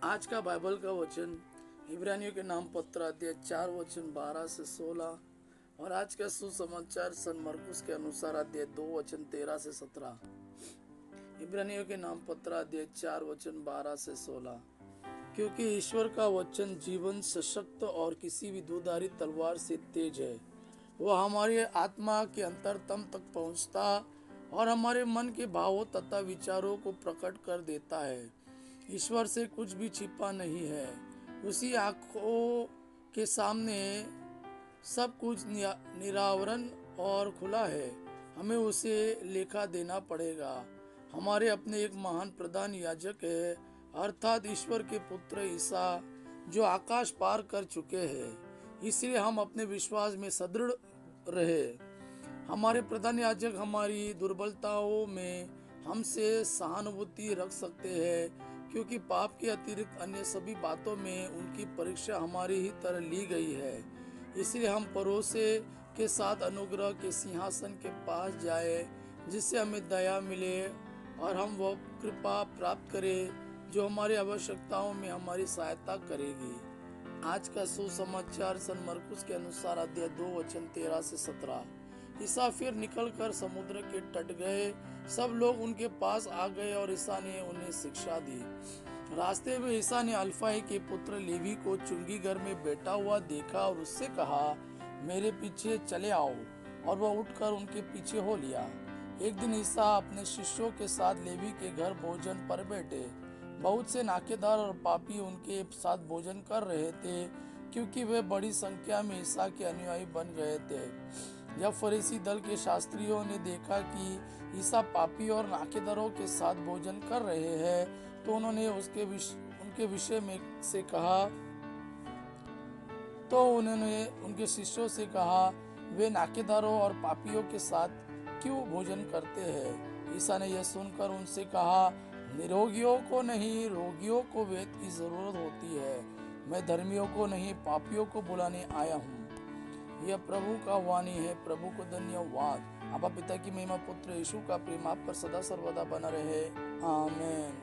आज का बाइबल का वचन इब्रानियों के नाम पत्र अध्याय 4 वचन 12 से 16 और आज का सुसमाचार सन मरकुस के अनुसार अध्याय 2 वचन 13 से 17। इब्रानियों के नाम पत्र अध्याय 4 वचन 12 से 16। क्योंकि ईश्वर का वचन जीवन सशक्त और किसी भी दुधारी तलवार से तेज है। वह हमारी आत्मा के अंतरतम तक पहुंचता और हमारे मन के भावों तथा विचारों को प्रकट कर देता है। ईश्वर से कुछ भी छिपा नहीं है। उसी आंखों के सामने सब कुछ निरावरण और खुला है। हमें उसे लेखा देना पड़ेगा। हमारे अपने एक महान प्रधान याजक है, अर्थात ईश्वर के पुत्र ईसा, जो आकाश पार कर चुके हैं। इसलिए हम अपने विश्वास में सदृढ़ रहे। हमारे प्रधान याजक हमारी दुर्बलताओं में हमसे सहानुभूति रख सकते हैं, क्योंकि पाप के अतिरिक्त अन्य सभी बातों में उनकी परीक्षा हमारी ही तरह ली गई है। इसलिए हम भरोसे के साथ अनुग्रह के सिंहासन के पास जाए, जिससे हमें दया मिले और हम वह कृपा प्राप्त करें जो हमारी आवश्यकताओं में हमारी सहायता करेगी। आज का सुसमाचार सन मरकुस के अनुसार अध्याय 2 वचन 13 से 17। ईसा फिर निकलकर समुद्र के तट गए। सब लोग उनके पास आ गए और ईसा ने उन्हें शिक्षा दी। रास्ते में ईसा ने अल्फाई के पुत्र लेवी को चुंगी घर में बैठा हुआ देखा और उससे कहा, मेरे पीछे चले आओ। और वह उठकर उनके पीछे हो लिया। एक दिन ईसा अपने शिष्यों के साथ लेवी के घर भोजन पर बैठे। बहुत से नाकेदार और पापी उनके साथ भोजन कर रहे थे, क्योंकि वे बड़ी संख्या में ईसा के अनुयायी बन गए थे। जब फरीसी दल के शास्त्रियों ने देखा कि ईसा पापी और नाकेदारों के साथ भोजन कर रहे हैं, तो उन्होंने उनके विषय में से कहा, तो उन्होंने उनके शिष्यों से कहा, वे नाकेदारों और पापियों के साथ क्यों भोजन करते हैं? ईसा ने यह सुनकर उनसे कहा, निरोगियों को नहीं, रोगियों को वैद्य की जरूरत होती है। मैं धर्मियों को नहीं, पापियों को बुलाने आया हूँ। यह प्रभु का वाणी है। प्रभु को धन्यवाद। आपा पिता की महिमा, पुत्र यीशु का प्रेम आप पर सदा सर्वदा बना रहे। आमीन।